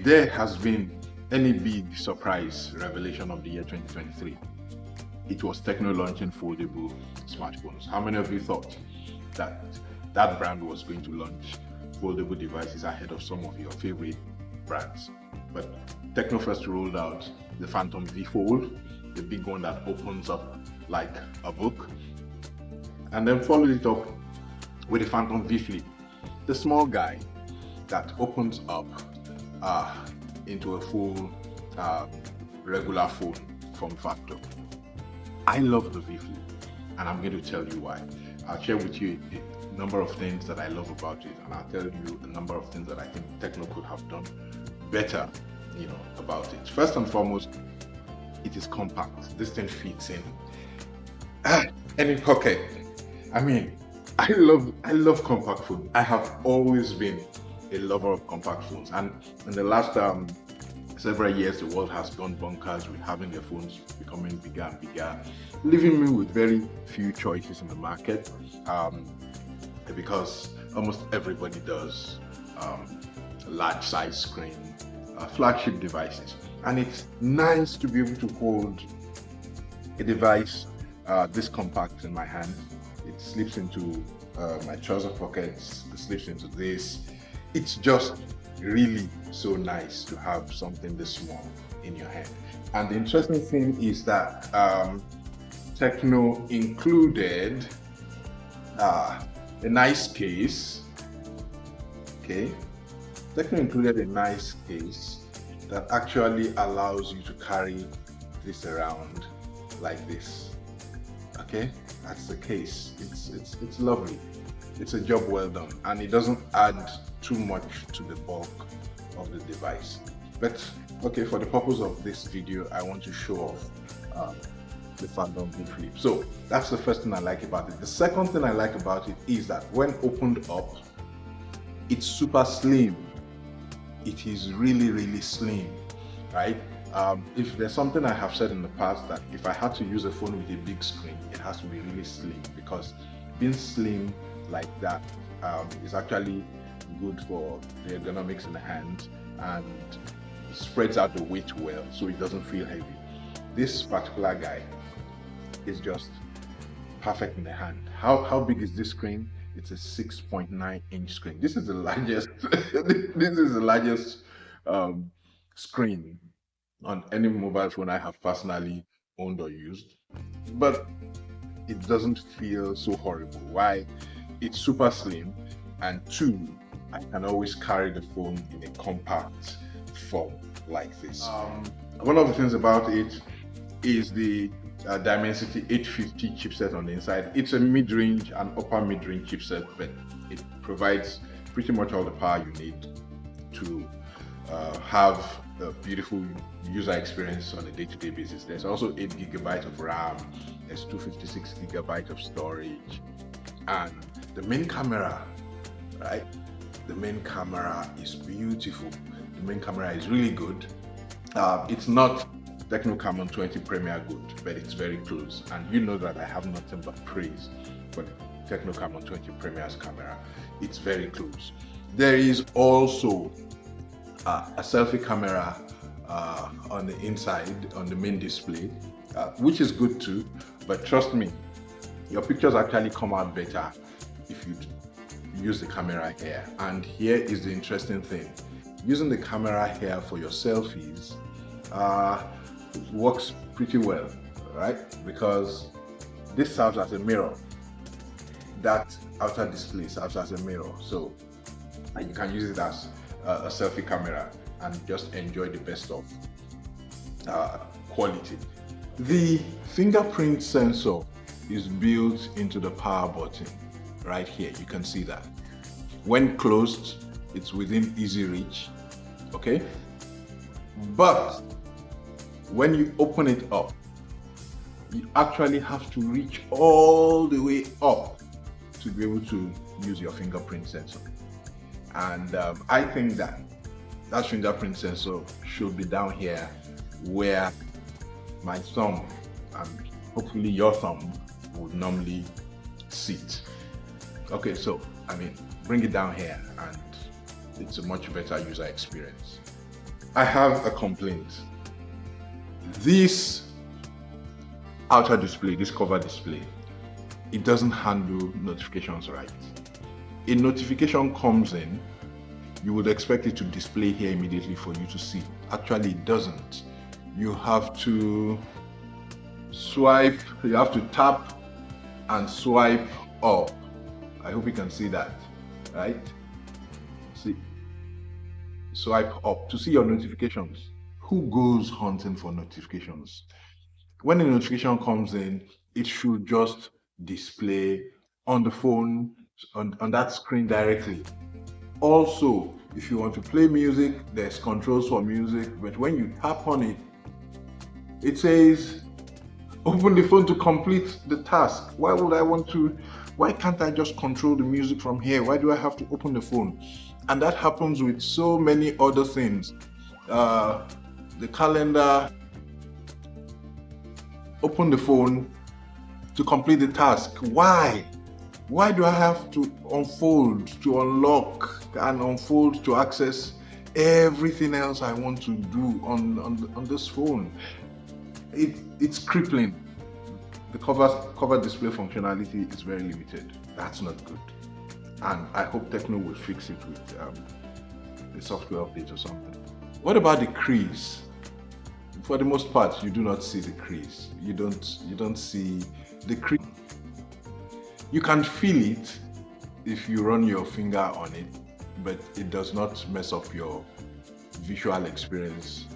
there has been any big surprise revelation of the year 2023, it was TECNO launching foldable smartphones. How many of you thought that that brand was going to launch foldable devices ahead of some of your favorite brands? But TECNO first rolled out the Phantom V Fold, the big one that opens up like a book, and then followed it up with the Phantom V Flip, the small guy that opens up into a full regular phone form factor. I love the V Flip, and I'm going to tell you why. I'll share with you a number of things that I love about it, and I'll tell you a number of things that I think TECNO could have done better, about it. First and foremost, it is compact. This thing fits in any pocket. I mean, I love compact phones. I have always been a lover of compact phones, and in the last several years, the world has gone bonkers with having their phones becoming bigger and bigger, leaving me with very few choices in the market, because almost everybody does large size screen flagship devices, and it's nice to be able to hold a device this compact in my hand. It slips into my trouser pockets, it slips into this. It's just really so nice to have something this small in your hand. And the interesting thing is that TECNO included a nice case. Okay, TECNO included a nice case that actually allows you to carry this around like this. Okay, that's the case. It's lovely. It's a job well done, and it doesn't add too much to the bulk of the device. But okay, for the purpose of this video, I want to show off the Phantom V Flip. So that's the first thing I like about it. The second thing I like about it is that when opened up, it's super slim. It is really slim, right? If there's something I have said in the past, that if I had to use a phone with a big screen, it has to be really slim, because being slim like that is actually good for the ergonomics in the hand, and spreads out the weight well, so it doesn't feel heavy. This particular guy is just perfect in the hand. How big is this screen? It's a 6.9-inch screen. This is the largest. This is the largest screen on any mobile phone I have personally owned or used, but it doesn't feel so horrible. Why? It's super slim, and two, I can always carry the phone in a compact form like this. One of the things about it is the Dimensity 850 chipset on the inside. It's a mid-range and upper mid-range chipset, but it provides pretty much all the power you need to have a beautiful user experience on a day-to-day basis. There's also 8 GB of RAM, there's 256 GB of storage, and the main camera, right? The main camera is beautiful. The main camera is really good. It's not TECNO Camon 20 Premier good, but it's very close. And you know that I have nothing but praise for the TECNO Camon 20 Premier's camera. It's very close. There is also a selfie camera on the inside, on the main display, which is good too. But trust me, your pictures actually come out better if you use the camera here. And here is the interesting thing. Using the camera here for your selfies works pretty well, right? Because this serves as a mirror. That outer display serves as a mirror. So you can use it as a selfie camera and just enjoy the best of quality. The fingerprint sensor is built into the power button right here. You can see that. When closed, it's within easy reach, okay? But when you open it up, you actually have to reach all the way up to be able to use your fingerprint sensor. And I think that fingerprint sensor should be down here where my thumb and hopefully your thumb would normally sit. Okay, so I mean, bring it down here and it's a much better user experience. I have a complaint. This outer display, this cover display, it doesn't handle notifications right. A notification comes in, you would expect it to display here immediately for you to see. Actually, it doesn't. You have to swipe, you have to tap and swipe up. I hope you can see that, right? See, swipe up to see your notifications. Who goes hunting for notifications? When a notification comes in, it should just display on the phone, on that screen directly. Also, if you want to play music, there's controls for music, but when you tap on it, it says open the phone to complete the task. Why can't I just control the music from here? Why do I have to open the phone? And that happens with so many other things. The calendar, open the phone to complete the task. Why? Why do I have to unfold, to unlock and unfold to access everything else I want to do on this phone? It's crippling. The cover display functionality is very limited. That's not good. And I hope TECNO will fix it with a software update or something. What about the crease? For the most part, you do not see the crease. You don't see the crease. You can feel it if you run your finger on it, but it does not mess up your visual experience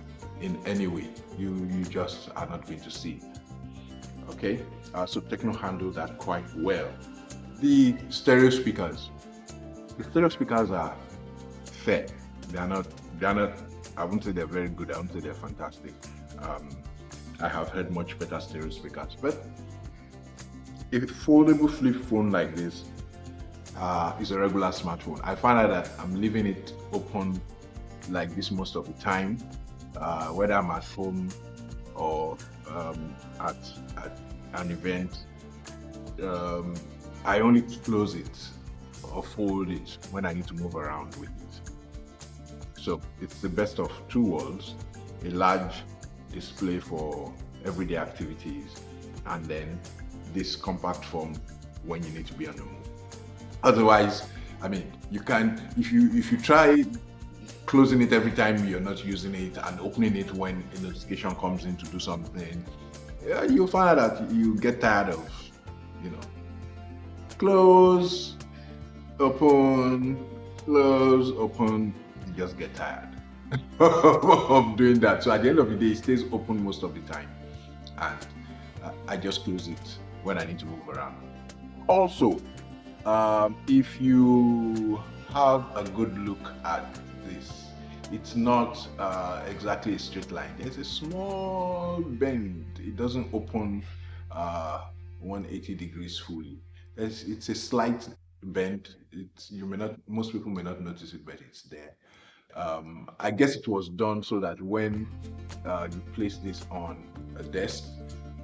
in any way. You just are not going to see it. Okay, so TECNO handled that quite well. The stereo speakers. The stereo speakers are fair. They are not. I wouldn't say they're very good. I wouldn't say they're fantastic. I have heard much better stereo speakers, but a foldable flip phone like this is a regular smartphone. I find out that I'm leaving it open like this most of the time, whether I'm at home or at an event. I only close it or fold it when I need to move around with it. So it's the best of two worlds: a large display for everyday activities, and then this compact form when you need to be on the move. Otherwise, I mean, you can, if you try closing it every time you're not using it and opening it when a notification comes in to do something, you'll find out that you get tired of, close, open, close, open. You just get tired of doing that. So at the end of the day, it stays open most of the time, and I just close it when I need to move around. Also, if you have a good look at this, it's not exactly a straight line. There's a small bend. It doesn't open 180 degrees fully. It's a slight bend. Most people may not notice it, but it's there. I guess it was done so that when you place this on a desk,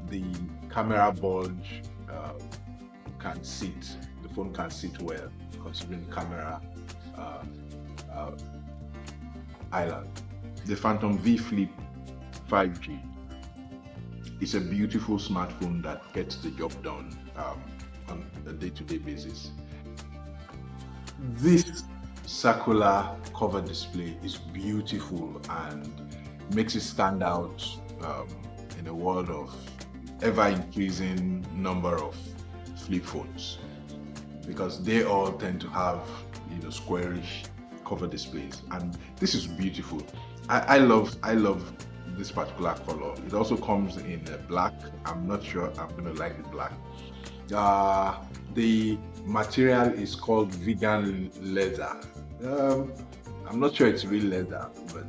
the camera bulge can sit, the phone can sit well, considering the camera island. The Phantom V Flip 5G is a beautiful smartphone that gets the job done on a day-to-day basis. This circular cover display is beautiful and makes it stand out in a world of ever-increasing number of flip phones, because they all tend to have squarish cover displays, and this is beautiful. I love this particular color. It also comes in black. I'm not sure I'm gonna like the black. The material is called vegan leather. I'm not sure it's real leather, but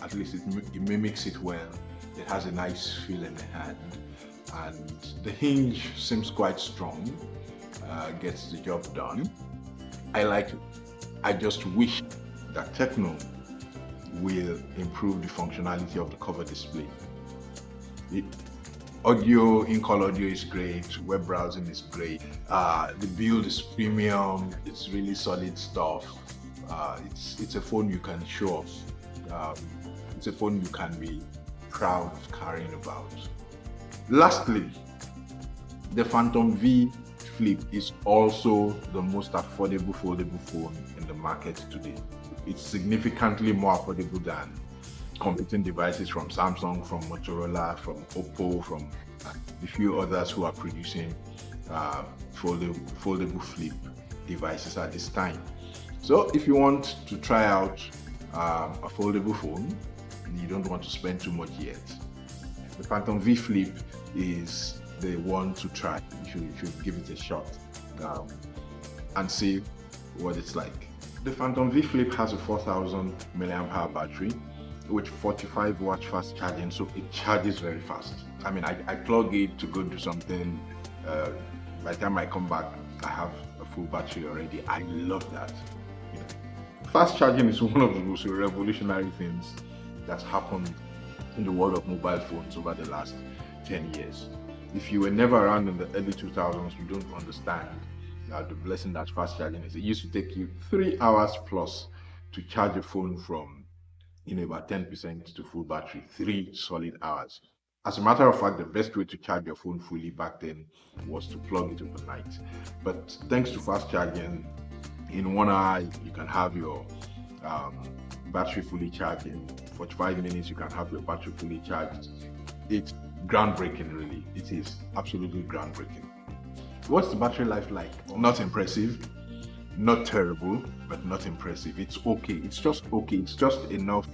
at least it mimics it well. It has a nice feel in the hand, and the hinge seems quite strong. Gets the job done. I like it. I just wish that TECNO will improve the functionality of the cover display. Audio, in-call audio is great, web browsing is great, the build is premium, it's really solid stuff. It's a phone you can show off. It's a phone you can be proud of carrying about. Lastly, the Phantom V Flip is also the most affordable foldable phone in the market today. It's significantly more affordable than competing devices from Samsung, from Motorola, from Oppo, from the few others who are producing foldable flip devices at this time. So if you want to try out a foldable phone, you don't want to spend too much yet, the Phantom V Flip is the one to try. You should give it a shot and see what it's like. The Phantom V Flip has a 4000 mAh battery with 45 watts fast charging, so it charges very fast. I mean, I plug it to go do something. By the time I come back, I have a full battery already. I love that. You know, fast charging is one of the most revolutionary things that's happened in the world of mobile phones over the last 10 years. If you were never around in the early 2000s, you don't understand the blessing that fast charging is. It used to take you 3 hours plus to charge a phone from about 10% to full battery, 3 solid hours. As a matter of fact, the best way to charge your phone fully back then was to plug it overnight. But thanks to fast charging, in 1 hour you can have your battery fully charged. In 45 minutes you can have your battery fully charged. It's groundbreaking, really. It is absolutely groundbreaking. What's the battery life like? Not impressive, not terrible, but not impressive. It's okay. It's just okay. It's just enough.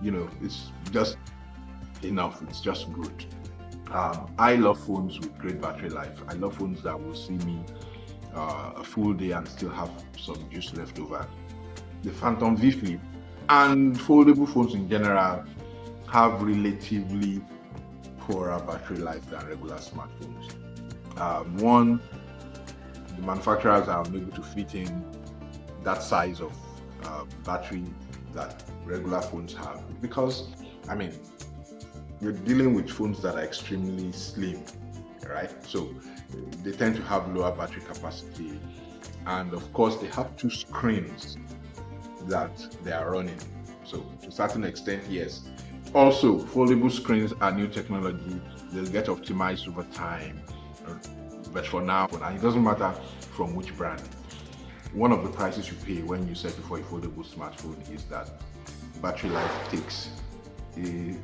It's just enough. It's just good. I love phones with great battery life. I love phones that will see me a full day and still have some juice left over. The Phantom V Flip and foldable phones in general have relatively poorer battery life than regular smartphones. One, the manufacturers are unable to fit in that size of battery that regular phones have, because you're dealing with phones that are extremely slim, right? So they tend to have lower battery capacity, and of course they have 2 screens that they are running. So to a certain extent, yes. Also, foldable screens are new technology. They'll get optimized over time, but for now, and it doesn't matter from which brand, one of the prices you pay when you settle for a foldable smartphone is that battery life takes a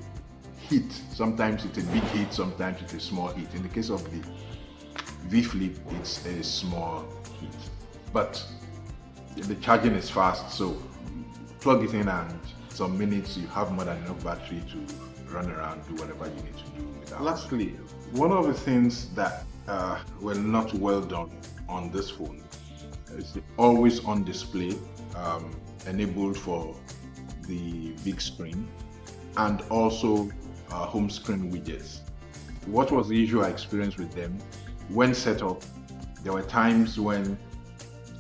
hit. Sometimes it's a big hit, sometimes it's a small hit. In the case of the V Flip, it's a small hit, but the charging is fast, so plug it in and some minutes you have more than enough battery to run around, do whatever you need to do without. Lastly, one of the things that were not well done on this phone is the always on display enabled for the big screen, and also home screen widgets. What was the issue I experienced with them? When set up, there were times when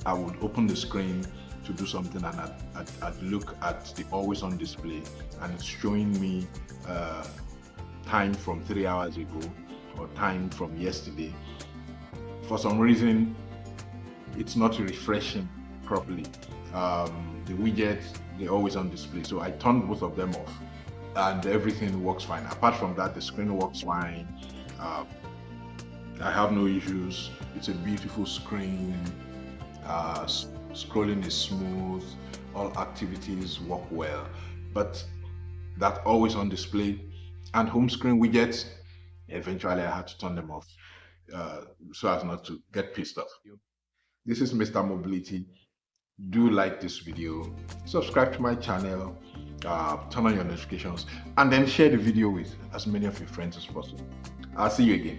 I would open the screen to do something and I'd look at the always on display and it's showing me time from 3 hours ago or time from yesterday. For some reason, it's not refreshing properly. The widgets, they're always on display. So I turned both of them off and everything works fine. Apart from that, the screen works fine. I have no issues. It's a beautiful screen. Scrolling is smooth. All activities work well. But that always on display and home screen widgets, eventually I had to turn them off so as not to get pissed off. This is Mr. Mobility. Do like this video, subscribe to my channel, turn on your notifications, and then share the video with as many of your friends as possible. I'll see you again.